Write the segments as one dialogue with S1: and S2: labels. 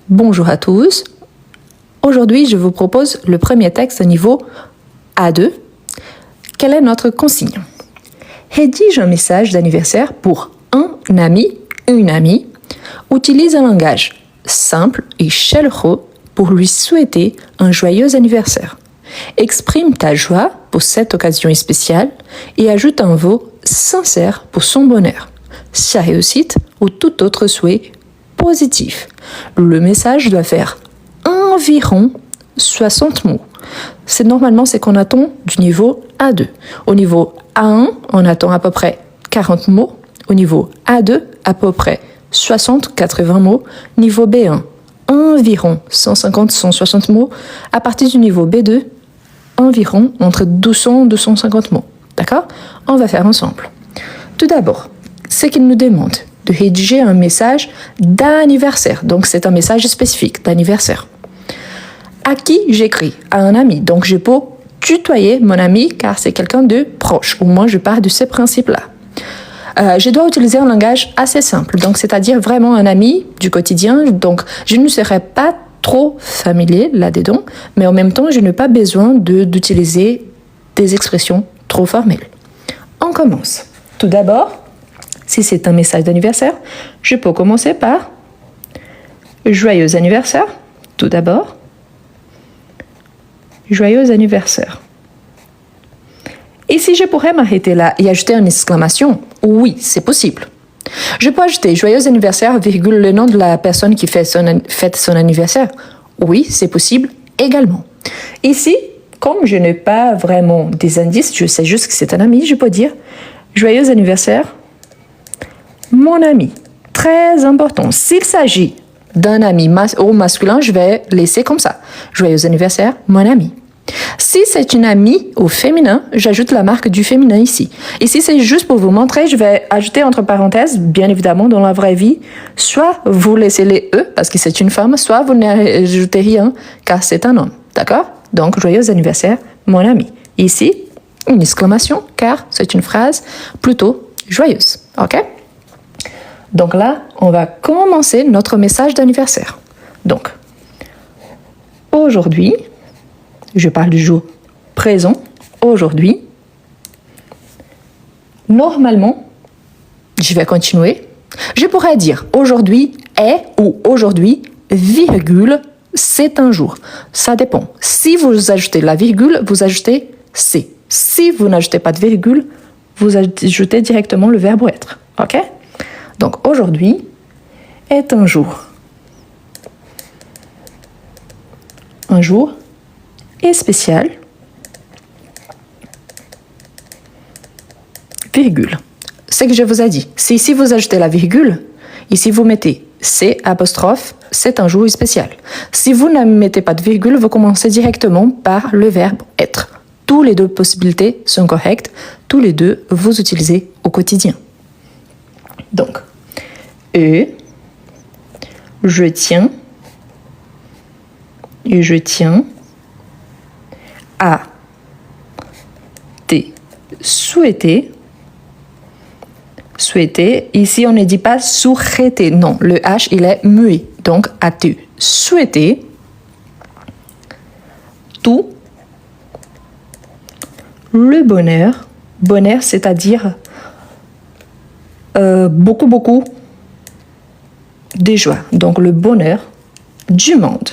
S1: Bonjour à tous. Aujourd'hui, je vous propose le premier texte au niveau A2. Quelle est notre consigne? Rédige un message d'anniversaire pour un ami, une amie. Utilise un langage simple et chaleureux pour lui souhaiter un joyeux anniversaire. Exprime ta joie pour cette occasion spéciale et ajoute un mot sincère pour son bonheur, sa réussite ou tout autre souhait positif. Le message doit faire environ 60 mots. Normalement, c'est qu'on attend du niveau A2. Au niveau A1, on attend à peu près 40 mots. Au niveau A2, à peu près 60-80 mots. Niveau B1, environ 150-160 mots. À partir du niveau B2, environ entre 200-250 mots. D'accord? On va faire ensemble. Tout d'abord, ce qu'il nous demande de rédiger un message d'anniversaire. Donc, c'est un message spécifique d'anniversaire. À qui j'écris? À un ami. Donc, je peux tutoyer mon ami car c'est quelqu'un de proche. Ou moi, je pars de ce principe-là. Je dois utiliser un langage assez simple. Donc, c'est-à-dire vraiment un ami du quotidien. Donc, je ne serai pas trop familier là-dedans, mais en même temps, je n'ai pas besoin d'utiliser des expressions trop formelles. On commence. Tout d'abord, si c'est un message d'anniversaire, je peux commencer par « Joyeux anniversaire ». Tout d'abord, « Joyeux anniversaire ». Et si je pourrais m'arrêter là et ajouter une exclamation, oui, c'est possible. Je peux ajouter « Joyeux anniversaire », virgule, le nom de la personne qui fête son anniversaire. Oui, c'est possible également. Ici, comme je n'ai pas vraiment des indices, je sais juste que c'est un ami, je peux dire « Joyeux anniversaire ». Mon ami, très important. S'il s'agit d'un ami au masculin, je vais laisser comme ça. Joyeux anniversaire, mon ami. Si c'est une amie au féminin, j'ajoute la marque du féminin ici. Et si c'est juste pour vous montrer, je vais ajouter entre parenthèses, bien évidemment, dans la vraie vie, soit vous laissez les E parce que c'est une femme, soit vous n'ajoutez rien car c'est un homme. D'accord? Donc, joyeux anniversaire, mon ami. Ici, une exclamation car c'est une phrase plutôt joyeuse. OK? Donc là, on va commencer notre message d'anniversaire. Donc, aujourd'hui, je parle du jour présent, aujourd'hui. Normalement, je vais continuer. Je pourrais dire aujourd'hui est ou aujourd'hui, virgule, c'est un jour. Ça dépend. Si vous ajoutez la virgule, vous ajoutez c'est. Si vous n'ajoutez pas de virgule, vous ajoutez directement le verbe être. OK? Donc, aujourd'hui est un jour. Un jour est spécial, virgule. Ce que je vous ai dit, c'est ici vous ajoutez la virgule, ici vous mettez C apostrophe, c'est un jour spécial. Si vous ne mettez pas de virgule, vous commencez directement par le verbe être. Toutes les deux possibilités sont correctes, tous les deux vous utilisez au quotidien. Donc, je tiens à te souhaiter. Ici, on ne dit pas souhaiter. Non, le H, il est muet. Donc, à te souhaiter tout le bonheur. Bonheur, c'est-à-dire beaucoup de joie. Donc, le bonheur du monde.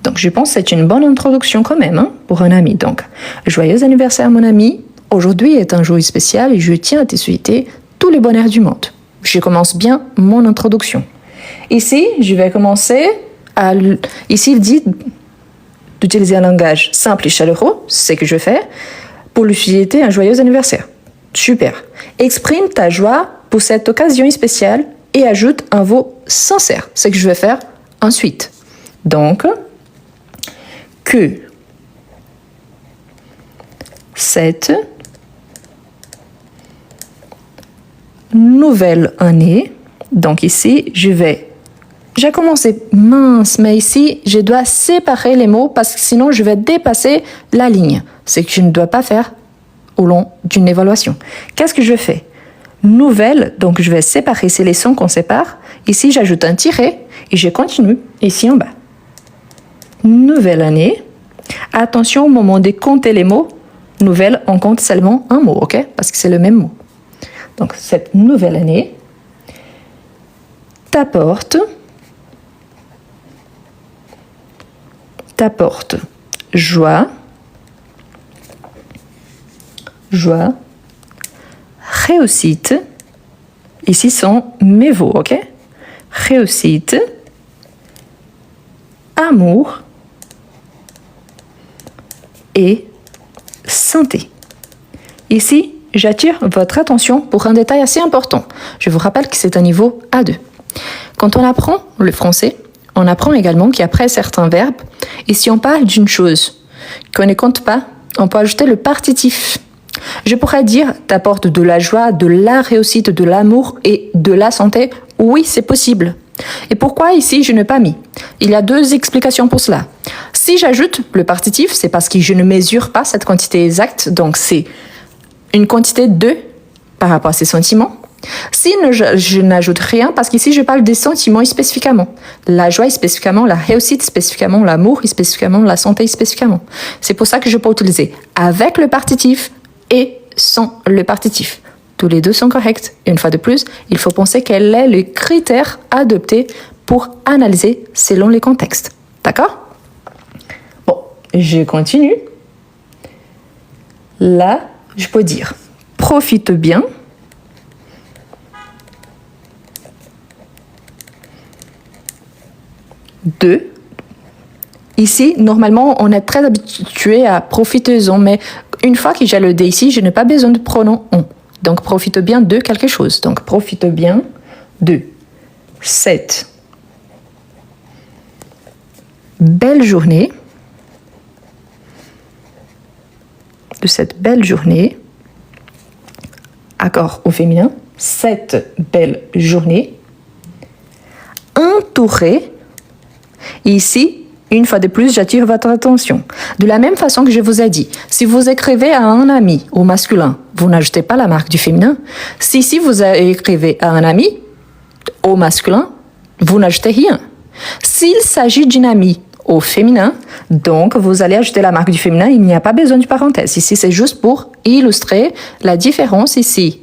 S1: Donc, je pense que c'est une bonne introduction quand même pour un ami. Donc, joyeux anniversaire, mon ami. Aujourd'hui est un jour spécial et je tiens à te souhaiter tous les bonheurs du monde. Je commence bien mon introduction. Ici, je vais commencer à... Ici, il dit d'utiliser un langage simple et chaleureux, c'est ce que je fais, pour lui souhaiter un joyeux anniversaire. Super. Exprime ta joie pour cette occasion spéciale et ajoute un mot sincère. C'est ce que je vais faire ensuite. Donc, que cette nouvelle année, donc ici, j'ai commencé mince, mais ici, je dois séparer les mots parce que sinon, je vais dépasser la ligne. C'est que je ne dois pas faire au long d'une évaluation. Qu'est-ce que je fais? Nouvelle, donc je vais séparer, c'est les sons qu'on sépare. Ici, j'ajoute un tiret Et je continue ici en bas. Nouvelle année. Attention au moment de compter les mots. Nouvelle, on compte seulement un mot, ok? Parce que c'est le même mot. Donc, cette nouvelle année t'apporte joie, réussite. Ici sont mes mots, ok? Réussite, amour et santé. Ici, j'attire votre attention pour un détail assez important. Je vous rappelle que c'est un niveau A2. Quand on apprend le français, on apprend également qu'après certains verbes, et si on parle d'une chose qu'on ne compte pas, on peut ajouter le partitif. Je pourrais dire t'apporte de la joie, de la réussite, de l'amour et de la santé. Oui, c'est possible. Et pourquoi ici je n'ai pas mis? Il y a deux explications pour cela. Si j'ajoute le partitif, c'est parce que je ne mesure pas cette quantité exacte, donc c'est une quantité de par rapport à ces sentiments. Si je n'ajoute rien, parce qu'ici je parle des sentiments spécifiquement. La joie spécifiquement, la réussite spécifiquement, l'amour spécifiquement, la santé spécifiquement. C'est pour ça que je peux utiliser avec le partitif et sans le partitif. Tous les deux sont corrects. Une fois de plus, il faut penser quel est le critère adopté pour analyser selon les contextes. D'accord? Bon, je continue. Là, je peux dire profite bien. De. Ici, normalement, on est très habitué à profitez-en, mais une fois que j'ai le D ici, je n'ai pas besoin de pronom on. Donc, profite bien de quelque chose. Donc, profite bien de cette belle journée. De cette belle journée. Accord au féminin. Cette belle journée. Entourée. Ici, une fois de plus, j'attire votre attention. De la même façon que je vous ai dit, si vous écrivez à un ami au masculin, vous n'ajoutez pas la marque du féminin. Si ici vous écrivez à un ami au masculin, vous n'ajoutez rien. S'il s'agit d'une amie au féminin, donc vous allez ajouter la marque du féminin, il n'y a pas besoin de parenthèse. Ici, c'est juste pour illustrer la différence ici.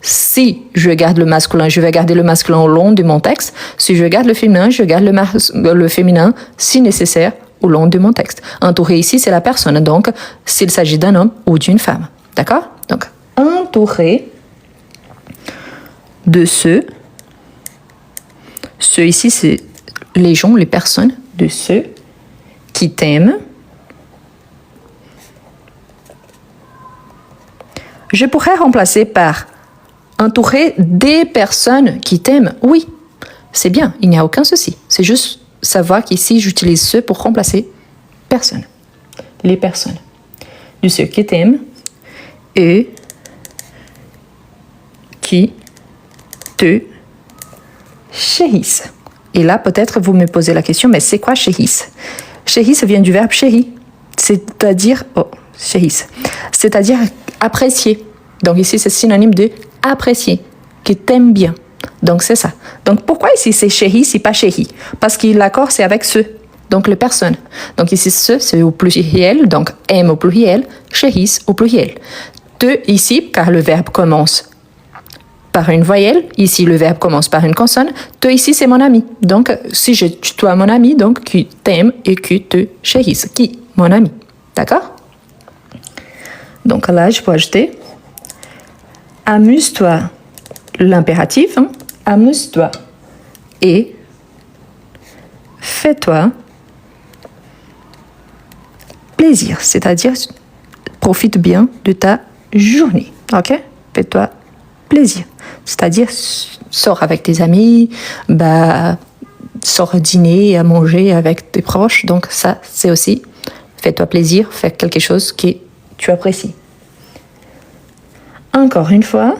S1: Si je garde le masculin, je vais garder le masculin au long de mon texte. Si je garde le féminin, je garde le féminin, si nécessaire, au long de mon texte. Entouré ici, c'est la personne. Donc, s'il s'agit d'un homme ou d'une femme. D'accord? Donc, entouré de ceux ici, c'est les gens, les personnes, de ceux qui t'aiment. Je pourrais remplacer par entouré des personnes qui t'aiment. Oui, c'est bien, il n'y a aucun souci. C'est juste savoir qu'ici, j'utilise ce pour remplacer personne. Les personnes. De ceux qui t'aiment et qui te chérissent. Et là, peut-être, vous me posez la question, mais c'est quoi chérissent? Chérissent vient du verbe chéri, c'est-à-dire, chérissent, c'est-à-dire apprécier. Donc ici, c'est synonyme de apprécier, qui t'aime bien. Donc, c'est ça. Donc, pourquoi ici, c'est chéri, c'est pas chéri? Parce que l'accord, c'est avec ce. Donc, les personnes. Donc, ici, ce, c'est au pluriel. Donc, aime au pluriel, chérissent au pluriel. Te, ici, car le verbe commence par une voyelle. Ici, le verbe commence par une consonne. Te, ici, c'est mon ami. Donc, si je tutoie mon ami, donc, qui t'aime et qui te chérisse. Qui? Mon ami. D'accord? Donc, là, je peux ajouter amuse-toi, l'impératif, hein? Amuse-toi et fais-toi plaisir, c'est-à-dire profite bien de ta journée, ok? Fais-toi plaisir, c'est-à-dire sors avec tes amis, sors dîner, à manger avec tes proches, donc ça, c'est aussi fais-toi plaisir, fais quelque chose que tu apprécies. Encore une fois.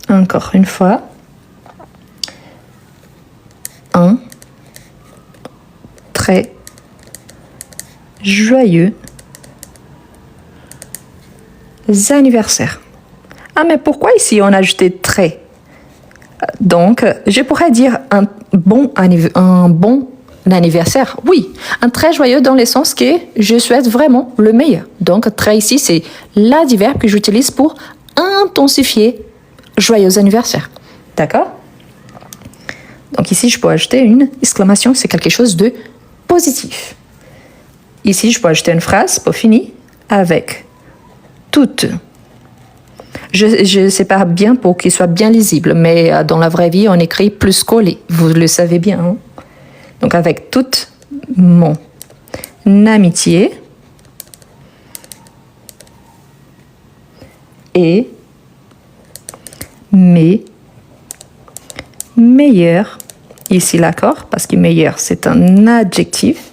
S1: Encore une fois. Un très joyeux anniversaire. Ah, mais pourquoi ici on a ajouté très? Donc, je pourrais dire un bon anniversaire. Oui, un très joyeux dans le sens que je souhaite vraiment le meilleur. Donc, très ici, c'est l'adverbe que j'utilise pour intensifier joyeux anniversaire. D'accord? Donc ici, je peux ajouter une exclamation, c'est quelque chose de positif. Ici, je peux ajouter une phrase pour finir avec toutes. Je sépare bien pour qu'il soit bien lisible, mais dans la vraie vie, on écrit plus collé. Vous le savez bien. Hein? Donc avec toute mon amitié et mes meilleurs, ici l'accord, parce que meilleur c'est un adjectif,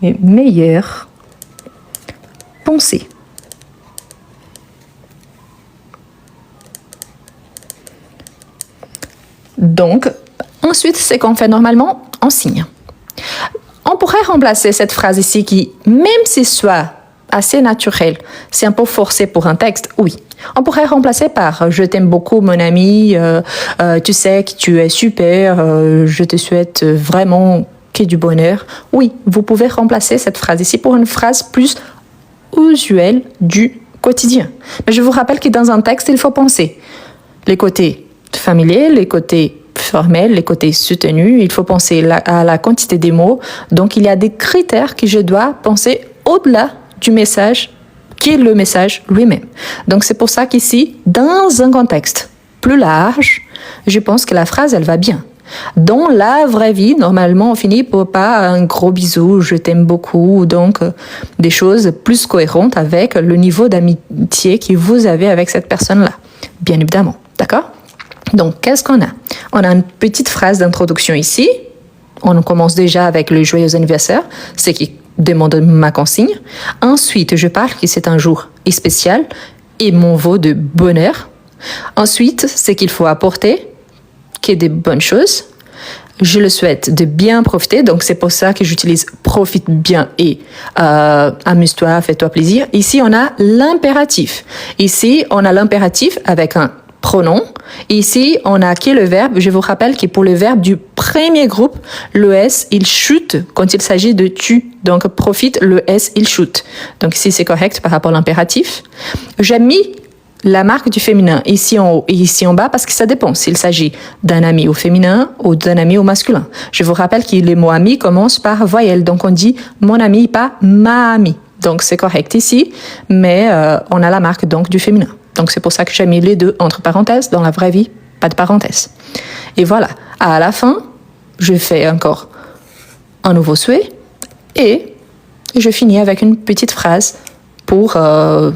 S1: mais meilleure pensée. Donc, ensuite, c'est qu'on fait normalement en signe. On pourrait remplacer cette phrase ici qui, même si soit assez naturel, c'est un peu forcé pour un texte, oui. On pourrait remplacer par « Je t'aime beaucoup, mon ami, tu sais que tu es super, je te souhaite vraiment que du bonheur ». Oui, vous pouvez remplacer cette phrase ici pour une phrase plus usuelle du quotidien. Mais je vous rappelle que dans un texte, il faut penser les côtés familiers, les côtés formels, les côtés soutenus. Il faut penser à la quantité des mots. Donc, il y a des critères que je dois penser au-delà du message qui est le message lui-même. Donc, c'est pour ça qu'ici, dans un contexte plus large, je pense que la phrase, elle va bien. Dans la vraie vie, normalement, on finit par un gros bisou, je t'aime beaucoup, donc des choses plus cohérentes avec le niveau d'amitié que vous avez avec cette personne-là, bien évidemment. D'accord ? Donc, qu'est-ce qu'on a ? On a une petite phrase d'introduction ici. On commence déjà avec le joyeux anniversaire, ce qui demande ma consigne. Ensuite, je parle que c'est un jour spécial et mon vœu de bonheur. Ensuite, c'est qu'il faut apporter que des bonnes choses. Je le souhaite de bien profiter, donc c'est pour ça que j'utilise profite bien et amuse-toi, fais-toi plaisir. Ici, on a l'impératif. Ici, on a l'impératif avec un pronom. Ici, on a qui le verbe. Je vous rappelle que pour le verbe du premier groupe, le S, il chute quand il s'agit de tu. Donc, profite, le S, il chute. Donc, ici, c'est correct par rapport à l'impératif. J'ai mis la marque du féminin ici en haut et ici en bas parce que ça dépend s'il s'agit d'un ami au féminin ou d'un ami au masculin. Je vous rappelle que les mots amis commencent par voyelle. Donc, on dit mon ami, pas ma amie. Donc, c'est correct ici, mais on a la marque donc du féminin. Donc, c'est pour ça que j'ai mis les deux entre parenthèses. Dans la vraie vie, pas de parenthèses. Et voilà. À la fin, je fais encore un nouveau souhait et je finis avec une petite phrase pour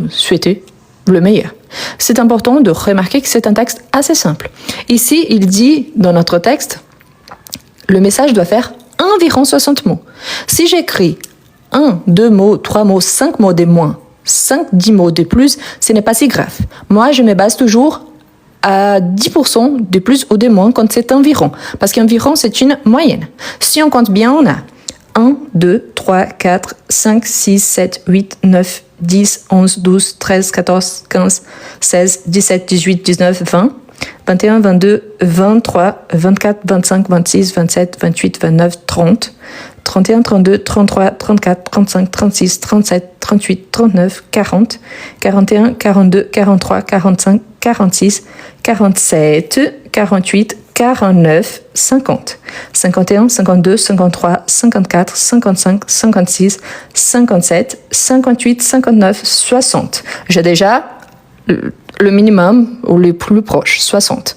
S1: souhaiter le meilleur. C'est important de remarquer que c'est un texte assez simple. Ici, il dit, dans notre texte, le message doit faire environ 60 mots. Si j'écris 1, 2 mots, 3 mots, 5 mots de moins, 5, 10 mots de plus, ce n'est pas si grave. Moi, je me base toujours à 10% de plus ou de moins quand c'est environ. Parce qu'environ, c'est une moyenne. Si on compte bien, on a 1, 2, 3, 4, 5, 6, 7, 8, 9, 10, 11, 12, 13, 14, 15, 16, 17, 18, 19, 20, 21, 22, 23, 24, 25, 26, 27, 28, 29, 30, 31, 32, 33, 34, 35, 36, 37, 38, 39, 40, 41, 42, 43, 45, 46, 47, 48, 49, 50, 51, 52, 53, 54, 55, 56, 57, 58, 59, 60. J'ai déjà le minimum ou le plus proche, 60.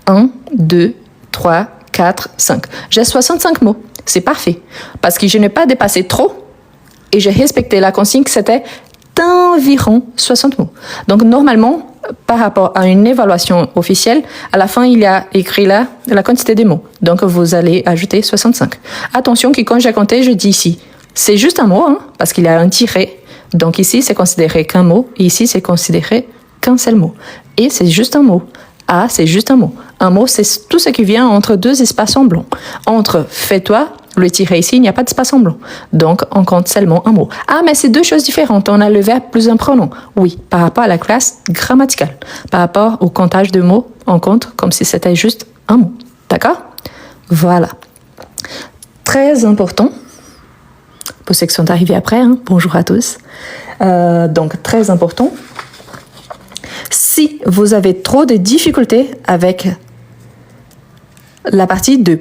S1: 1, 2, 3, 4, 5. J'ai 65 mots. C'est parfait. Parce que je n'ai pas dépassé trop et j'ai respecté la consigne que c'était d'environ 60 mots. Donc, normalement, par rapport à une évaluation officielle, à la fin, il y a écrit là la quantité des mots. Donc, vous allez ajouter 65. Attention que quand j'ai compté, je dis ici, c'est juste un mot, hein, parce qu'il y a un tiret. Donc, ici, c'est considéré qu'un mot. Et ici, c'est considéré qu'un seul mot. Et c'est juste un mot. A, c'est juste un mot. Un mot, c'est tout ce qui vient entre deux espaces en blanc. Entre fais-toi Le tiré ici, il n'y a pas d'espace en blanc. Donc, on compte seulement un mot. Ah, mais c'est deux choses différentes. On a le verbe plus un pronom. Oui, par rapport à la classe grammaticale. Par rapport au comptage de mots, on compte comme si c'était juste un mot. D'accord? Voilà. Très important. Pour ceux qui sont arrivés après, hein, bonjour à tous. Donc, très important. Si vous avez trop de difficultés avec la partie de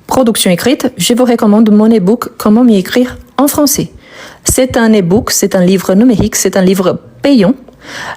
S1: production écrite, je vous recommande mon e-book « Comment m'y écrire en français ». C'est un e-book, c'est un livre numérique, c'est un livre payant,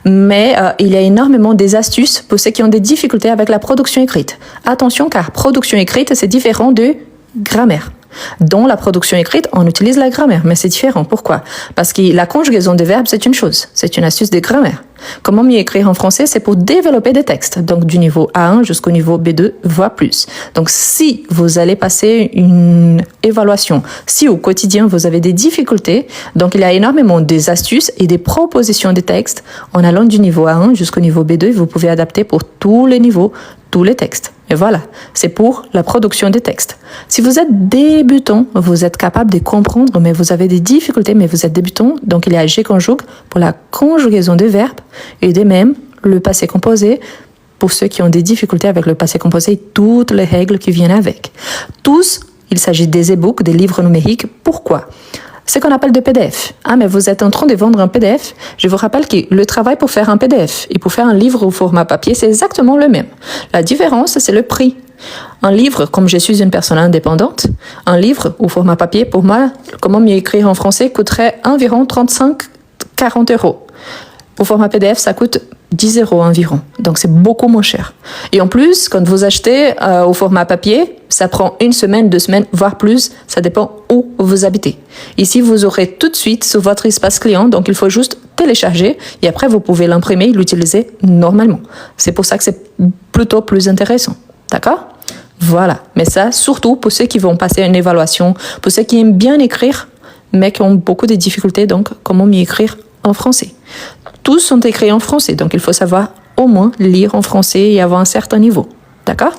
S1: mais il y a énormément des astuces pour ceux qui ont des difficultés avec la production écrite. Attention, car production écrite, c'est différent de grammaire. Dans la production écrite, on utilise la grammaire, mais c'est différent. Pourquoi? Parce que la conjugaison des verbes, c'est une chose, c'est une astuce de grammaire. Comment mieux écrire en français, c'est pour développer des textes, donc du niveau A1 jusqu'au niveau B2, voire plus. Donc si vous allez passer une évaluation, si au quotidien vous avez des difficultés, donc il y a énormément des astuces et des propositions de textes en allant du niveau A1 jusqu'au niveau B2, vous pouvez adapter pour tous les niveaux, tous les textes. Et voilà, c'est pour la production des textes. Si vous êtes débutant, vous êtes capable de comprendre, mais vous avez des difficultés, mais vous êtes débutant, donc il y a G conjugue pour la conjugaison des verbes et de même le passé composé pour ceux qui ont des difficultés avec le passé composé et toutes les règles qui viennent avec. Tous, il s'agit des e-books, des livres numériques. Pourquoi? C'est ce qu'on appelle des PDF. Ah, mais vous êtes en train de vendre un PDF. Je vous rappelle que le travail pour faire un PDF et pour faire un livre au format papier, c'est exactement le même. La différence, c'est le prix. Un livre, comme je suis une personne indépendante, un livre au format papier, pour moi, comment mieux écrire en français, coûterait environ 35-40 euros. Au format PDF, ça coûte 10 euros environ. Donc, c'est beaucoup moins cher. Et en plus, quand vous achetez au format papier, ça prend 1 semaine, 2 semaines, voire plus. Ça dépend où vous habitez. Ici, vous aurez tout de suite sur votre espace client. Donc, il faut juste télécharger et après, vous pouvez l'imprimer et l'utiliser normalement. C'est pour ça que c'est plutôt plus intéressant. D'accord? Voilà. Mais ça, surtout pour ceux qui vont passer une évaluation, pour ceux qui aiment bien écrire, mais qui ont beaucoup de difficultés. Donc, comment mieux écrire en français? Tous sont écrits en français, donc il faut savoir au moins lire en français et avoir un certain niveau. D'accord?